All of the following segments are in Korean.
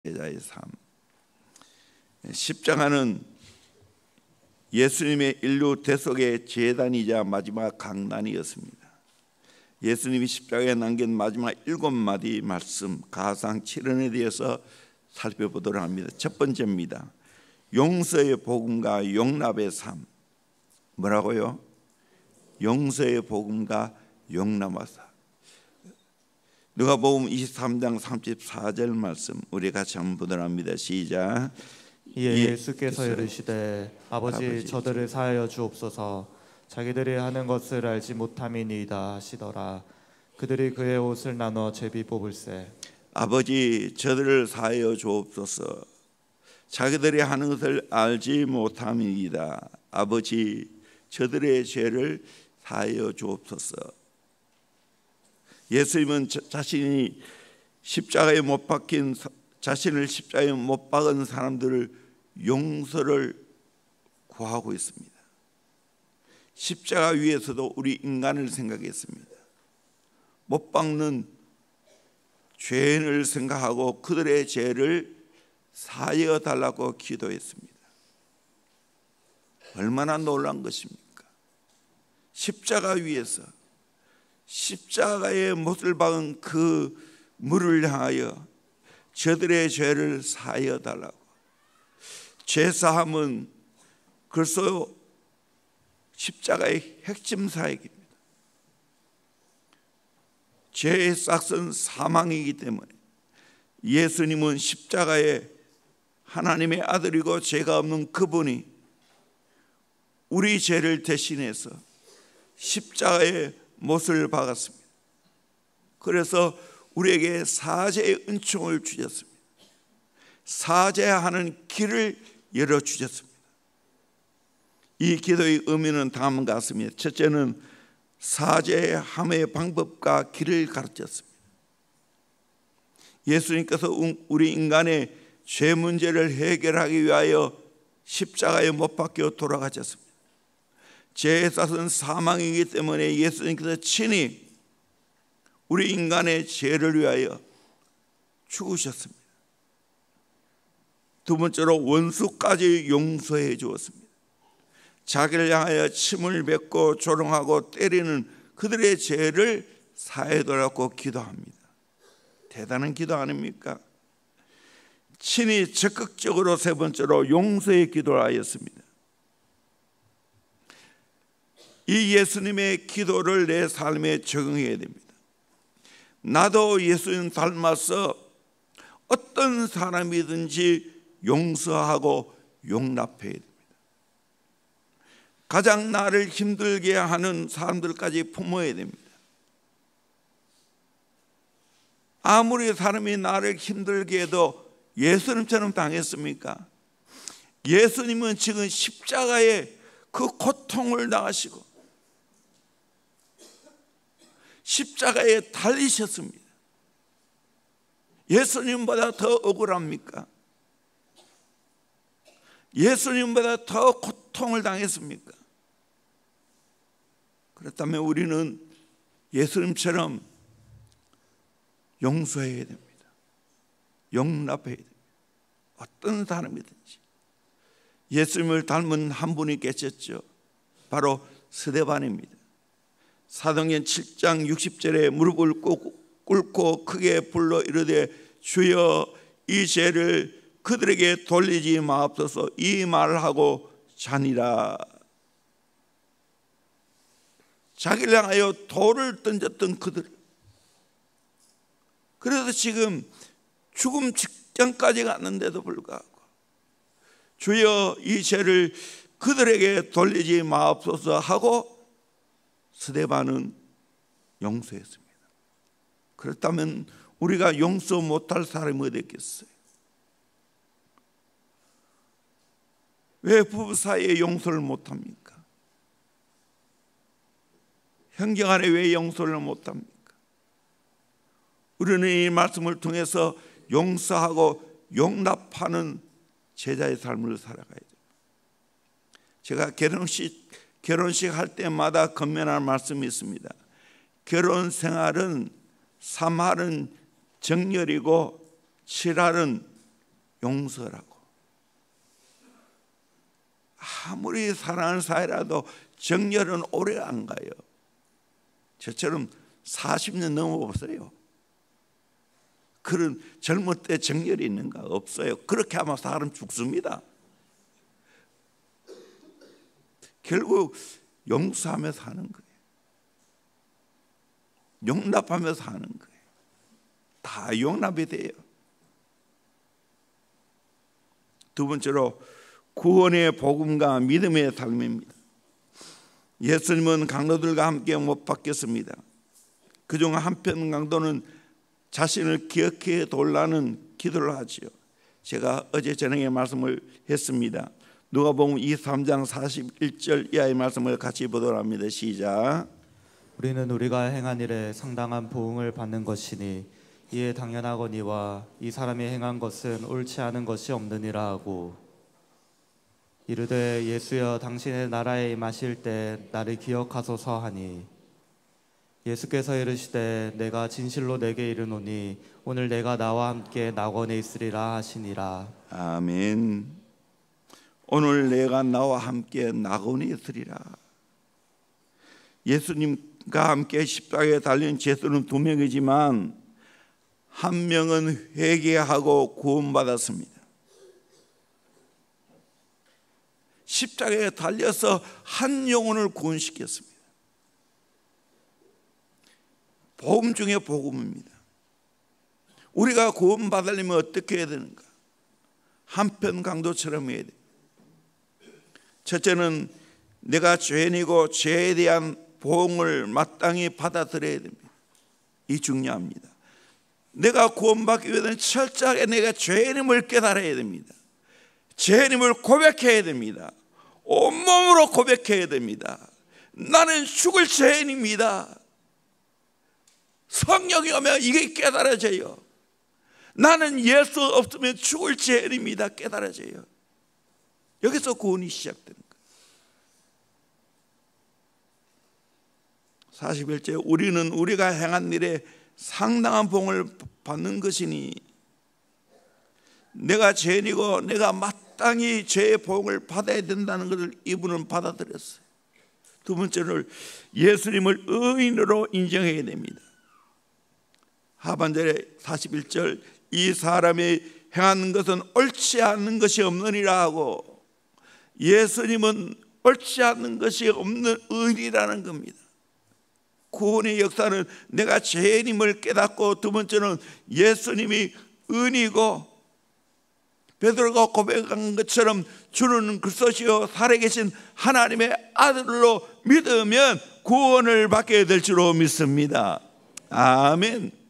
제자의 삶. 십자가는 예수님의 인류 대속의 재단이자 마지막 강단이었습니다. 예수님이 십자가에 남긴 마지막 7마디 말씀, 가상 7언에 대해서 살펴보도록 합니다. 첫 번째입니다. 용서의 복음과 용납의 삶. 뭐라고요? 용서의 복음과 용납의 삶. 누가복음 23장 34절 말씀 우리 같이 한번 보도록 합니다. 시작. 이에 예수께서 이르시되 아버지 저들을 사하여 주옵소서, 자기들이 하는 것을 알지 못함이니이다 하시더라. 그들이 그의 옷을 나눠 제비 뽑을세. 아버지 저들을 사하여 주옵소서, 자기들이 하는 것을 알지 못함이니이다. 아버지 저들의 죄를 사하여 주옵소서. 예수님은 자신이 십자가에 못 박힌 자신을 십자가에 못 박은 사람들을 용서를 구하고 있습니다. 십자가 위에서도 우리 인간을 생각했습니다. 못 박는 죄인을 생각하고 그들의 죄를 사하여 달라고 기도했습니다. 얼마나 놀라운 것입니까? 십자가 위에서 십자가의 못을 박은 그 물을 향하여 저들의 죄를 사하여 달라고. 죄사함은 그래서 십자가의 핵심 사역입니다. 죄의 싹은 사망이기 때문에 예수님은 십자가에 하나님의 아들이고 죄가 없는 그분이 우리 죄를 대신해서 십자가의 못을 박았습니다. 그래서 우리에게 사죄의 은총을 주셨습니다. 사죄하는 길을 열어주셨습니다. 이 기도의 의미는 다음과 같습니다. 첫째는 사죄함의 방법과 길을 가르쳤습니다. 예수님께서 우리 인간의 죄 문제를 해결하기 위하여 십자가에 못 박혀 돌아가셨습니다. 죄의 싹은 사망이기 때문에 예수님께서 친히 우리 인간의 죄를 위하여 죽으셨습니다. 두 번째로 원수까지 용서해 주었습니다. 자기를 향하여 침을 뱉고 조롱하고 때리는 그들의 죄를 사해달라고 기도합니다. 대단한 기도 아닙니까? 친히 적극적으로 세 번째로 용서의 기도를 하였습니다. 이 예수님의 기도를 내 삶에 적용해야 됩니다. 나도 예수님 닮아서 어떤 사람이든지 용서하고 용납해야 됩니다. 가장 나를 힘들게 하는 사람들까지 품어야 됩니다. 아무리 사람이 나를 힘들게 해도 예수님처럼 당했습니까? 예수님은 지금 십자가에 그 고통을 당하시고 십자가에 달리셨습니다. 예수님보다 더 억울합니까? 예수님보다 더 고통을 당했습니까? 그렇다면 우리는 예수님처럼 용서해야 됩니다. 용납해야 됩니다. 어떤 사람이든지. 예수님을 닮은 한 분이 계셨죠. 바로 스데반입니다. 사도행전 7장 60절에 무릎을 꿇고 크게 불러 이르되 주여 이 죄를 그들에게 돌리지 마옵소서, 이 말을 하고 자니라. 자기를 향하여 돌을 던졌던 그들, 그래서 지금 죽음 직전까지 갔는데도 불구하고 주여 이 죄를 그들에게 돌리지 마옵소서 하고 스데반은 용서했습니다. 그렇다면 우리가 용서 못할 사람이 어디 있겠어요? 왜 부부 사이에 용서를 못합니까? 형제 간에 왜 용서를 못합니까? 우리는 이 말씀을 통해서 용서하고 용납하는 제자의 삶을 살아가야 돼요. 제가 결혼식 할 때마다 건면할 말씀이 있습니다. 결혼 생활은 3할은 정열이고 7할은 용서라고. 아무리 사랑하는 사이라도 정열은 오래 안 가요. 저처럼 40년 넘어보세요. 그런 젊을 때 정열이 있는가? 없어요. 그렇게 하면 사람 죽습니다. 결국 용서하며 사는 거예요. 용납하며 사는 거예요. 다 용납이 돼요. 두 번째로 구원의 복음과 믿음의 삶입니다. 예수님은 강도들과 함께 못 박혔습니다. 그중 한편 강도는 자신을 기억해 달라는 기도를 하지요. 제가 어제 저녁에 말씀을 했습니다. 누가복음 23장 41절 이하의 말씀을 같이 보도록 합니다. 시작. 우리는 우리가 행한 일에 상당한 보응을 받는 것이니 이에 당연하거니와 이 사람이 행한 것은 옳지 않은 것이 없느니라 하고 이르되 예수여 당신의 나라에 임하실 때 나를 기억하소서 하니 예수께서 이르시되 내가 진실로 내게 이르노니 오늘 내가 나와 함께 낙원에 있으리라 하시니라. 아멘. 오늘 내가 나와 함께 낙원에 있으리라. 예수님과 함께 십자가에 달린 죄수는 2명이지만 한 명은 회개하고 구원받았습니다. 십자가에 달려서 한 영혼을 구원시켰습니다. 복음 중에 복음입니다. 우리가 구원받으려면 어떻게 해야 되는가? 한편 강도처럼 해야 돼요. 첫째는 내가 죄인이고 죄에 대한 보응을 마땅히 받아들여야 됩니다. 이 중요합니다. 내가 구원받기 위해서는 철저하게 내가 죄인임을 깨달아야 됩니다. 죄인임을 고백해야 됩니다. 온몸으로 고백해야 됩니다. 나는 죽을 죄인입니다. 성령이 오면 이게 깨달아져요. 나는 예수 없으면 죽을 죄인입니다. 깨달아져요. 여기서 구원이 시작되는 거예요. 41절 우리는 우리가 행한 일에 상당한 복을 받는 것이니 내가 죄인이고 내가 마땅히 죄의 복을 받아야 된다는 것을 이분은 받아들였어요. 두 번째는 예수님을 의인으로 인정해야 됩니다. 하반절에 41절 이 사람이 행하는 것은 옳지 않는 것이 없느니라 하고 예수님은 옳지 않는 것이 없는 의인이라는 겁니다. 구원의 역사는 내가 죄인임을 깨닫고 두 번째는 예수님이 의인이고 베드로가 고백한 것처럼 주는 그리스도시요 살아계신 하나님의 아들로 믿으면 구원을 받게 될 줄로 믿습니다. 아멘.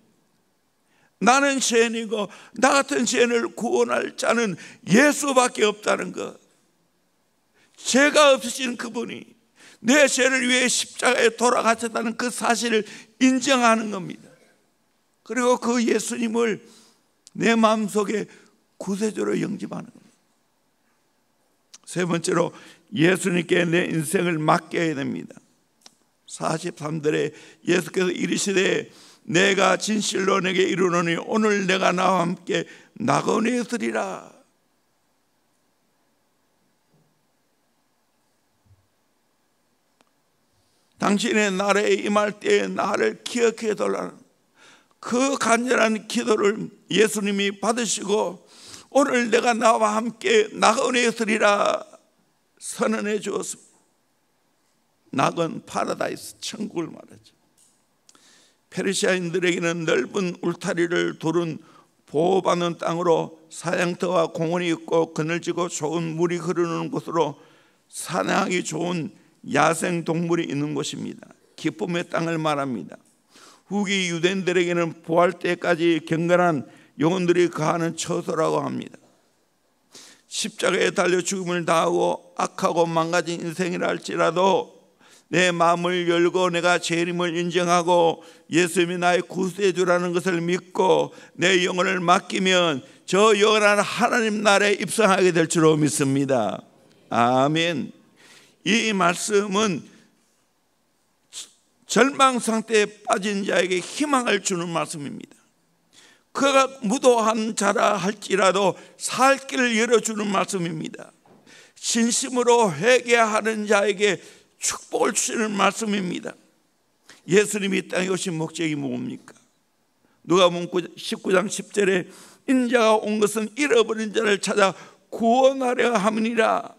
나는 죄인이고 나 같은 죄인을 구원할 자는 예수밖에 없다는 것. 죄가 없으신 그분이 내 죄를 위해 십자가에 돌아가셨다는 그 사실을 인정하는 겁니다. 그리고 그 예수님을 내 마음속에 구세주로 영접하는 겁니다. 세 번째로 예수님께 내 인생을 맡겨야 됩니다. 43절에 예수께서 이르시되 내가 진실로 내게 이르노니 오늘 내가 나와 함께 낙원에 있으리라. 당신의 나라에 임할 때에 나를 기억해 달라는 그 간절한 기도를 예수님이 받으시고 오늘 내가 나와 함께 낙원에 있으리라 선언해 주었습니다. 낙원 파라다이스 천국을 말하죠. 페르시아인들에게는 넓은 울타리를 두른 보호받는 땅으로 사냥터와 공원이 있고 그늘지고 좋은 물이 흐르는 곳으로 사냥하기 좋은 야생 동물이 있는 곳입니다. 기쁨의 땅을 말합니다. 후기 유대인들에게는 부활 때까지 경건한 영혼들이 거하는 처소라고 합니다. 십자가에 달려 죽음을 당하고 악하고 망가진 인생이라 할지라도 내 마음을 열고 내가 죄인임을 인정하고 예수님이 나의 구세주라는 것을 믿고 내 영혼을 맡기면 저 영원한 하나님 나라에 입성하게 될 줄로 믿습니다. 아멘. 이 말씀은 절망 상태에 빠진 자에게 희망을 주는 말씀입니다. 그가 무도한 자라 할지라도 살 길을 열어주는 말씀입니다. 진심으로 회개하는 자에게 축복을 주시는 말씀입니다. 예수님이 땅에 오신 목적이 뭡니까? 누가복음 19장 10절에 인자가 온 것은 잃어버린 자를 찾아 구원하려 함이니라.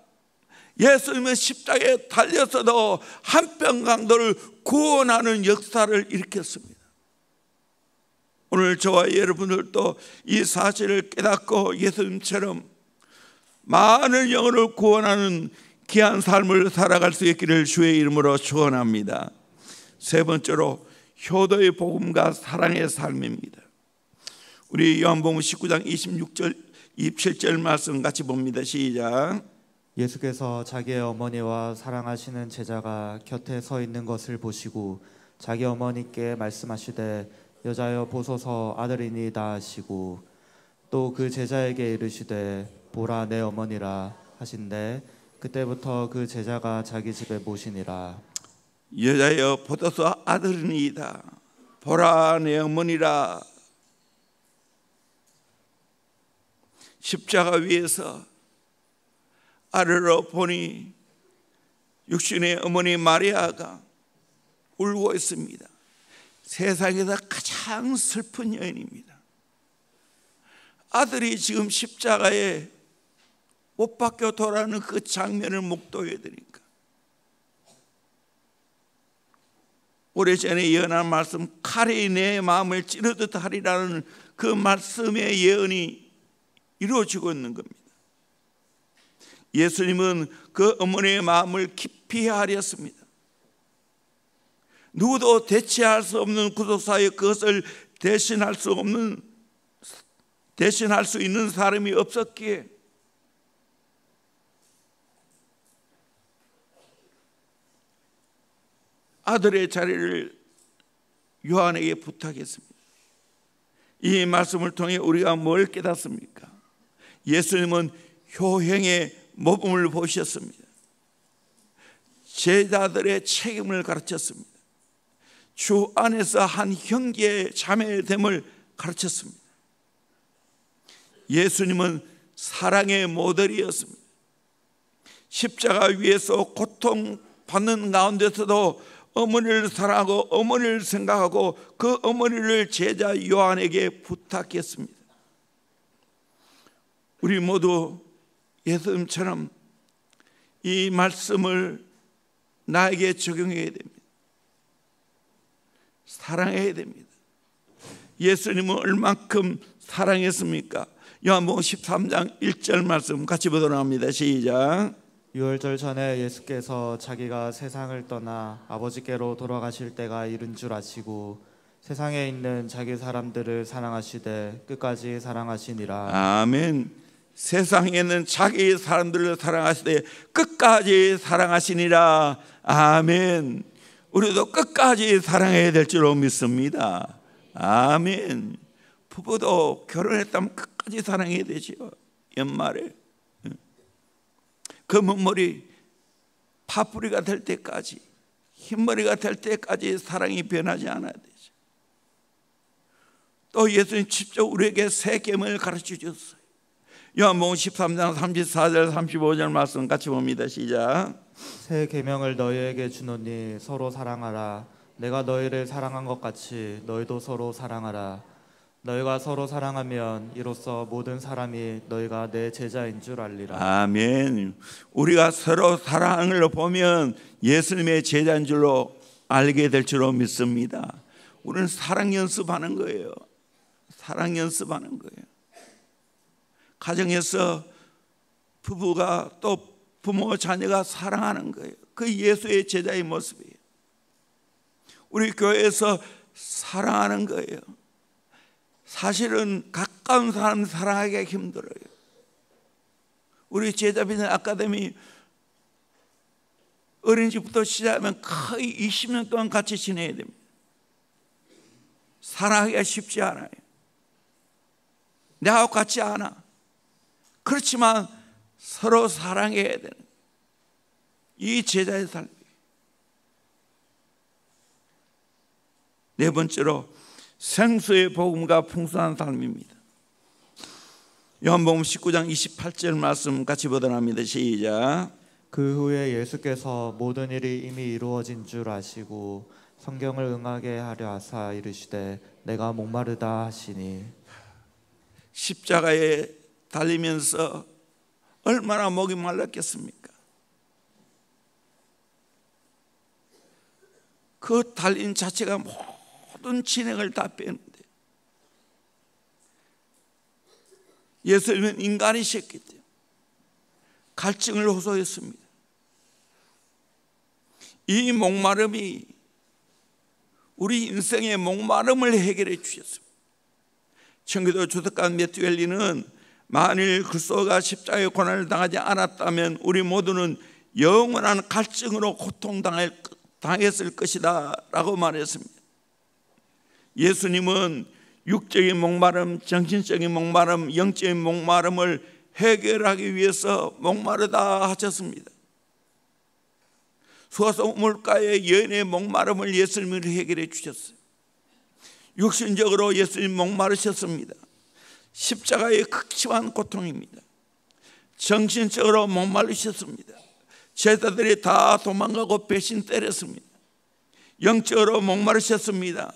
예수님은 십자가에 달려서도 한평강도를 구원하는 역사를 일으켰습니다. 오늘 저와 여러분들도 이 사실을 깨닫고 예수님처럼 많은 영혼을 구원하는 귀한 삶을 살아갈 수 있기를 주의 이름으로 축원합니다. 세 번째로 효도의 복음과 사랑의 삶입니다. 우리 요한복음 19장 26절 27절 말씀 같이 봅니다. 시작. 예수께서 자기의 어머니와 사랑하시는 제자가 곁에 서 있는 것을 보시고 자기 어머니께 말씀하시되 여자여 보소서 아들이니이다 하시고 또 그 제자에게 이르시되 보라 내 어머니라 하신대 그때부터 그 제자가 자기 집에 모시니라. 여자여 보소서 아들이니이다 보라 내 어머니라. 십자가 위에서 아래로 보니 육신의 어머니 마리아가 울고 있습니다. 세상에서 가장 슬픈 여인입니다. 아들이 지금 십자가에 못 박혀 돌아가는 그 장면을 목도해야 되니까. 오래전에 예언한 말씀 칼이 내 마음을 찌르듯 하리라는 그 말씀의 예언이 이루어지고 있는 겁니다. 예수님은 그 어머니의 마음을 깊이 헤아렸습니다. 누구도 대체할 수 없는 구속사에 그것을 대신할 수 있는 사람이 없었기에 아들의 자리를 요한에게 부탁했습니다. 이 말씀을 통해 우리가 뭘 깨닫습니까? 예수님은 효행의 모범을 보셨습니다. 제자들의 책임을 가르쳤습니다. 주 안에서 한 형제의 자매됨을 가르쳤습니다. 예수님은 사랑의 모델이었습니다. 십자가 위에서 고통받는 가운데서도 어머니를 사랑하고 어머니를 생각하고 그 어머니를 제자 요한에게 부탁했습니다. 우리 모두 예수님처럼 이 말씀을 나에게 적용해야 됩니다. 사랑해야 됩니다. 예수님은 얼만큼 사랑했습니까? 요한복음 13장 1절 말씀 같이 보도록 합니다. 시작. 유월절 전에 예수께서 자기가 세상을 떠나 아버지께로 돌아가실 때가 이른 줄 아시고 세상에 있는 자기 사람들을 사랑하시되 끝까지 사랑하시니라. 아멘. 세상에는 자기 사람들을 사랑하시되 끝까지 사랑하시니라. 아멘. 우리도 끝까지 사랑해야 될 줄로 믿습니다. 아멘. 부부도 결혼했다면 끝까지 사랑해야 되지요. 연말에 검은 머리 파뿌리가 될 때까지, 흰머리가 될 때까지 사랑이 변하지 않아야 되죠. 또 예수님 직접 우리에게 새 계명을 가르쳐 주셨어요. 요한복음 13장 34절 35절 말씀 같이 봅니다. 시작. 새 계명을 너희에게 주노니 서로 사랑하라. 내가 너희를 사랑한 것 같이 너희도 서로 사랑하라. 너희가 서로 사랑하면 이로써 모든 사람이 너희가 내 제자인 줄 알리라. 아멘. 우리가 서로 사랑하는 걸 보면 예수님의 제자인 줄로 알게 될 줄로 믿습니다. 우리는 사랑 연습하는 거예요. 사랑 연습하는 거예요. 가정에서 부부가 또 부모 자녀가 사랑하는 거예요. 그 예수의 제자의 모습이에요. 우리 교회에서 사랑하는 거예요. 사실은 가까운 사람 사랑하기가 힘들어요. 우리 제자비전 아카데미 어린이집부터 시작하면 거의 20년 동안 같이 지내야 됩니다. 사랑하기가 쉽지 않아요. 내하고 같지 않아. 그렇지만 서로 사랑해야 되는 이 제자의 삶이에요. 네 번째로 생수의 복음과 풍성한 삶입니다. 요한복음 19장 28절 말씀 같이 보도록 합니다. 시작. 그 후에 예수께서 모든 일이 이미 이루어진 줄 아시고 성경을 응하게 하려 하사 이르시되 내가 목마르다 하시니. 십자가에 달리면서 얼마나 목이 말랐겠습니까? 그 달린 자체가 모든 진행을 다 빼는데, 예수님은 인간이셨기 때문에 갈증을 호소했습니다. 이 목마름이 우리 인생의 목마름을 해결해 주셨습니다. 청교도 주석가 매튜 헬리는 만일 그리스도가 십자가의 고난을 당하지 않았다면 우리 모두는 영원한 갈증으로 고통당했을 것이다 라고 말했습니다. 예수님은 육적인 목마름, 정신적인 목마름, 영적인 목마름을 해결하기 위해서 목마르다 하셨습니다. 수가성 우물가의 여인의 목마름을 예수님이 해결해 주셨어요. 육신적으로 예수님 목마르셨습니다. 십자가의 극심한 고통입니다. 정신적으로 목마르셨습니다. 제자들이 다 도망가고 배신 때렸습니다. 영적으로 목마르셨습니다.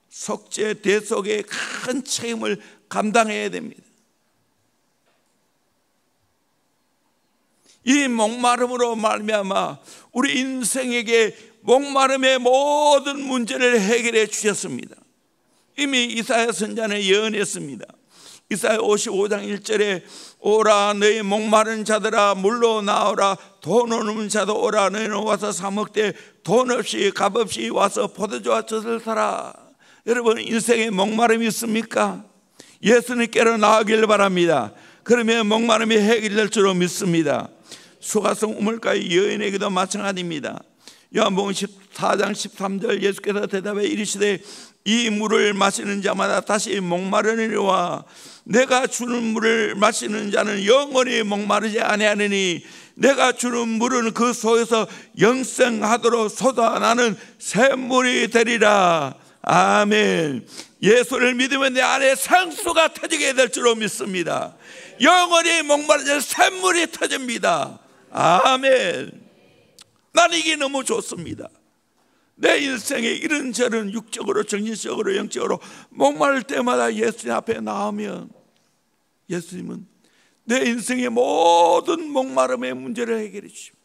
속죄 대속의 큰 책임을 감당해야 됩니다. 이 목마름으로 말미암아 우리 인생에게 목마름의 모든 문제를 해결해 주셨습니다. 이미 이사야 선지자는 예언했습니다. 이사야 55장 1절에 오라 너희 목마른 자들아 물로 나오라 돈 없는 자도 오라 너희는 와서 사 먹되 돈 없이 값 없이 와서 포도주와 젖을 사라. 여러분 인생에 목마름이 있습니까? 예수님께로 나아가길 바랍니다. 그러면 목마름이 해결될 줄로 믿습니다. 수가성 우물가의 여인에게도 마찬가지입니다. 요한복음 14장 13절 예수께서 대답해 이르시되 이 물을 마시는 자마다 다시 목마르니와 내가 주는 물을 마시는 자는 영원히 목마르지 아니하느니 내가 주는 물은 그 속에서 영생하도록 솟아나는 샘물이 되리라. 아멘. 예수를 믿으면 내 안에 생수가 터지게 될 줄로 믿습니다. 영원히 목마르는 샘물이 터집니다. 아멘. 나는 이게 너무 좋습니다. 내 인생에 이런저런 육적으로 정신적으로 영적으로 목마를 때마다 예수님 앞에 나오면 예수님은 내 인생의 모든 목마름의 문제를 해결해 주십니다.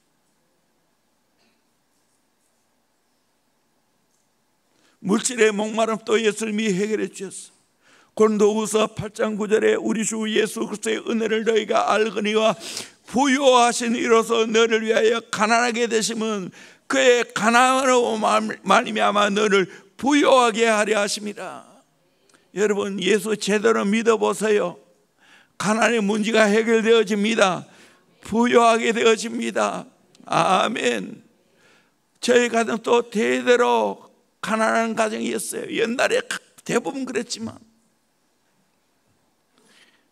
물질의 목마름 또 예수님이 해결해 주셨어. 고린도후서 8장 9절에 우리 주 예수 그리스도의 은혜를 너희가 알거니와 부요하신 이로써 너를 위하여 가난하게 되심은 그의 가난으로 말미암아 너를 부요하게 하려 하심이라. 여러분 예수 제대로 믿어보세요. 가난의 문제가 해결되어집니다. 부요하게 되어집니다. 아멘. 저희 가정 또 대대로 가난한 가정이었어요. 옛날에 대부분 그랬지만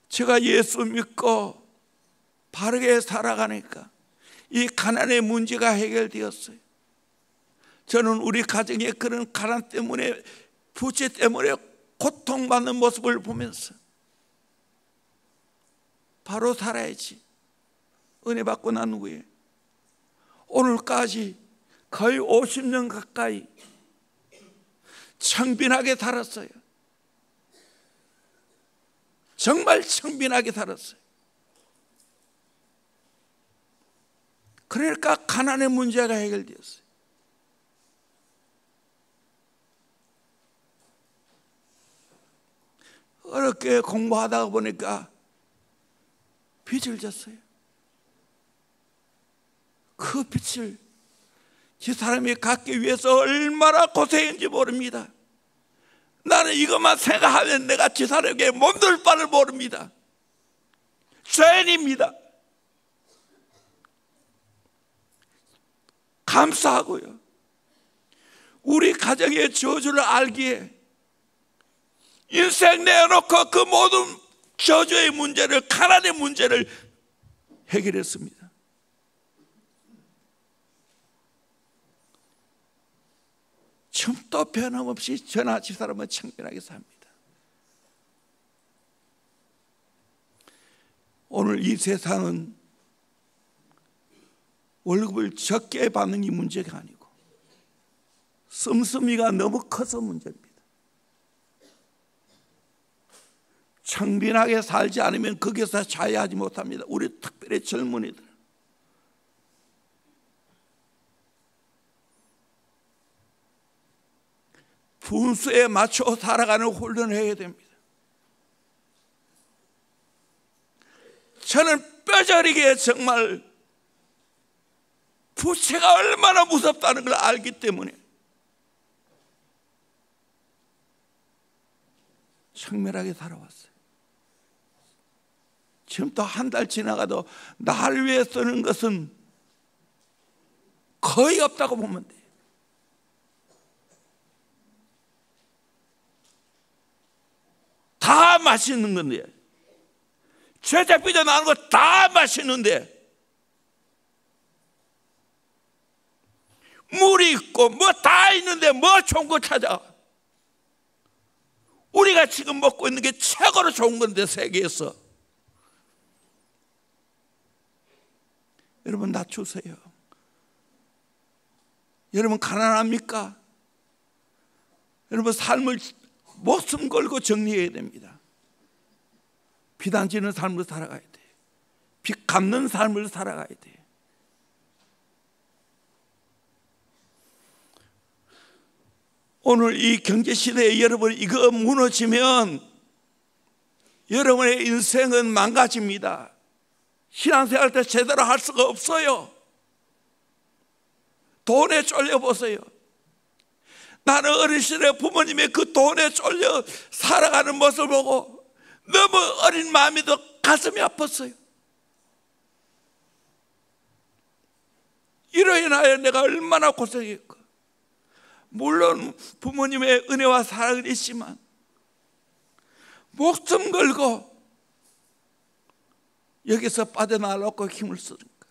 제가 예수 믿고 바르게 살아가니까 이 가난의 문제가 해결되었어요. 저는 우리 가정의 그런 가난 때문에 부채 때문에 고통받는 모습을 보면서 바로 살아야지. 은혜 받고 난 후에 오늘까지 거의 50년 가까이 청빈하게 살았어요. 정말 청빈하게 살았어요. 그러니까 가난의 문제가 해결되었어요. 어렵게 공부하다가 보니까 빚을 졌어요. 그 빚을 이 사람이 갚기 위해서 얼마나 고생했는지 모릅니다. 나는 이것만 생각하면 내가 지 사람에게 몸둘 바를 모릅니다. 죄인입니다. 감사하고요. 우리 가정의 저주를 알기에 인생 내어놓고 그 모든 저주의 문제를, 가난의 문제를 해결했습니다. 첨도 변함없이 저나 집사람은 청결하게 삽니다. 오늘 이 세상은 월급을 적게 받는 게 문제가 아니고 씀씀이가 너무 커서 문제입니다. 청빈하게 살지 않으면 거기서 자유하지 못합니다. 우리 특별히 젊은이들. 분수에 맞춰 살아가는 훈련을 해야 됩니다. 저는 뼈저리게 정말 부채가 얼마나 무섭다는 걸 알기 때문에 청결하게 살아왔어요. 지금 또 한 달 지나가도 나를 위해 쓰는 것은 거의 없다고 보면 돼요. 다 맛있는 건데, 제작비도 나는 거 다 맛있는데, 물이 있고 뭐 다 있는데 뭐 좋은 거 찾아? 우리가 지금 먹고 있는 게 최고로 좋은 건데, 세계에서. 여러분 낮추세요. 여러분 가난합니까? 여러분 삶을 목숨 걸고 정리해야 됩니다. 비단지는 삶을 살아가야 돼. 빚 갚는 삶을 살아가야 돼. 오늘 이 경제시대에 여러분 이거 무너지면 여러분의 인생은 망가집니다. 신앙생활 때 제대로 할 수가 없어요. 돈에 쫄려보세요. 나는 어린 시절에 부모님의 그 돈에 쫄려 살아가는 모습을 보고 너무 어린 마음이 더 가슴이 아팠어요. 이로 인하여 내가 얼마나 고생했고, 물론 부모님의 은혜와 사랑은 있지만 목숨 걸고 여기서 빠져나가려고 힘을 쓰니까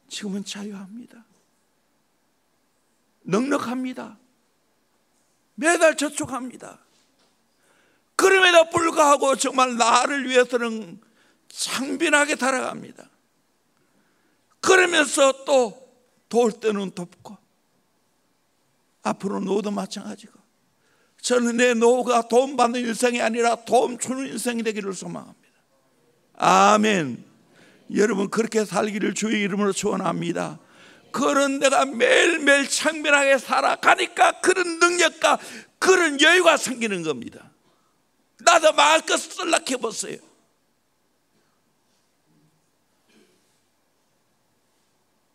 지금은 자유합니다. 넉넉합니다. 매달 저축합니다. 그럼에도 불구하고 정말 나를 위해서는 창빈하게 살아갑니다. 그러면서 또 도울 때는 돕고, 앞으로 노후도 마찬가지고, 저는 내 노후가 도움 받는 인생이 아니라 도움 주는 인생이 되기를 소망합니다. 아멘. 여러분 그렇게 살기를 주의 이름으로 축원합니다. 그런 내가 매일매일 창빈하게 살아가니까 그런 능력과 그런 여유가 생기는 겁니다. 나도 마음껏 쓸락해 보세요.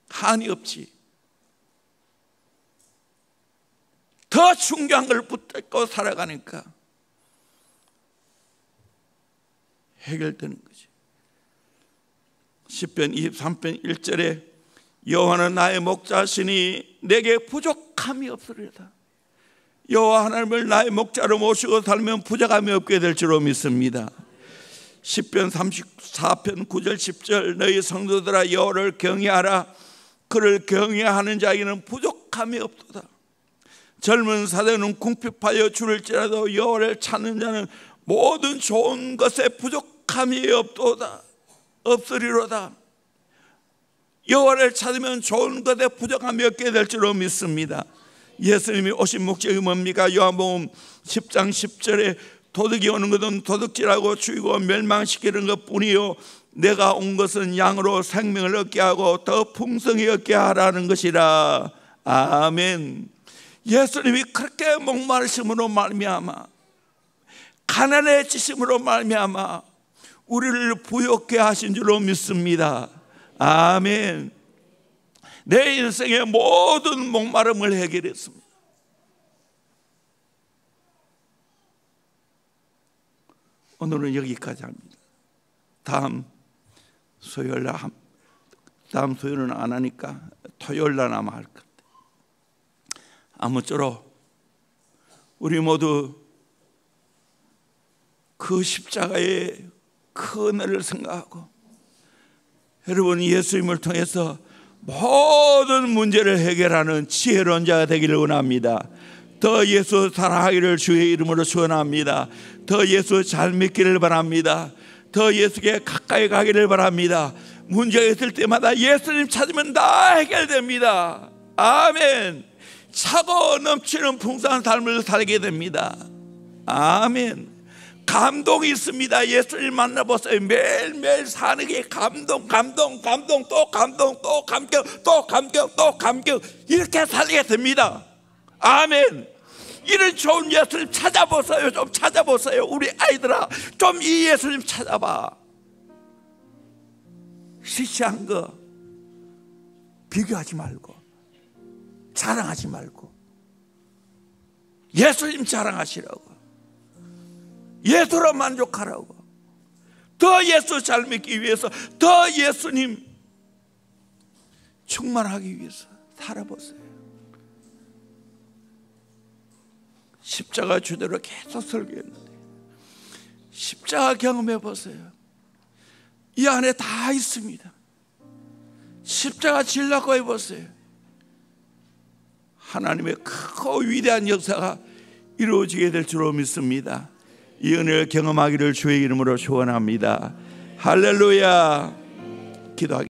한이 없지. 더 중요한 걸 붙잡고 살아가니까 해결되는 거지. 시편 23편 1절에 여호와는 나의 목자시니 내게 부족함이 없으리로다. 여호와 하나님을 나의 목자로 모시고 살면 부족함이 없게 될 줄로 믿습니다. 시편 34편 9절 10절 너희 성도들아 여호와를 경외하라. 그를 경외하는 자에게는 부족함이 없도다. 젊은 사대는 궁핍하여 줄을지라도 여호와를 찾는 자는 모든 좋은 것에 부족함이 없으리로다. 여호와를 찾으면 좋은 것에 부족함이 없게 될 줄로 믿습니다. 예수님이 오신 목적이 뭡니까? 요한복음 10장 10절에 도둑이 오는 것은 도둑질하고 죽이고 멸망시키는 것뿐이요 내가 온 것은 양으로 생명을 얻게 하고 더 풍성히 얻게 하라는 것이라. 아멘. 예수님이 그렇게 목마르심으로 말미암아, 가난해지심으로 말미암아 우리를 부욕케 하신 줄로 믿습니다. 아멘. 내 인생의 모든 목마름을 해결했습니다. 오늘은 여기까지 합니다. 다음 수요일은 안 하니까 토요일날 아마 할 건데, 아무쪼록 우리 모두 그 십자가의 그 은혜를 생각하고, 여러분 예수님을 통해서 모든 문제를 해결하는 지혜로운 자가 되기를 원합니다. 더 예수 사랑하기를 주의 이름으로 축원합니다. 더 예수 잘 믿기를 바랍니다. 더 예수께 가까이 가기를 바랍니다. 문제가 있을 때마다 예수님 찾으면 다 해결됩니다. 아멘. 차고 넘치는 풍성한 삶을 살게 됩니다. 아멘. 감동이 있습니다. 예수님 만나보세요. 매일매일 사는 게 감동, 감동, 감동, 또 감동, 또 감격, 또 감격, 또 감격, 이렇게 살게 됩니다. 아멘. 이런 좋은 예수님 찾아보세요. 좀 찾아보세요. 우리 아이들아, 좀 이 예수님 찾아봐. 시시한 거 비교하지 말고, 자랑하지 말고, 예수님 자랑하시라고, 예수로 만족하라고, 더 예수 잘 믿기 위해서, 더 예수님 충만하기 위해서 살아보세요. 십자가 주대로 계속 설교했는데 십자가 경험해 보세요. 이 안에 다 있습니다. 십자가 질라고 해보세요. 하나님의 크고 위대한 역사가 이루어지게 될 줄로 믿습니다. 이 은혜를 경험하기를 주의 이름으로 축원합니다. 할렐루야. 기도하겠습니다.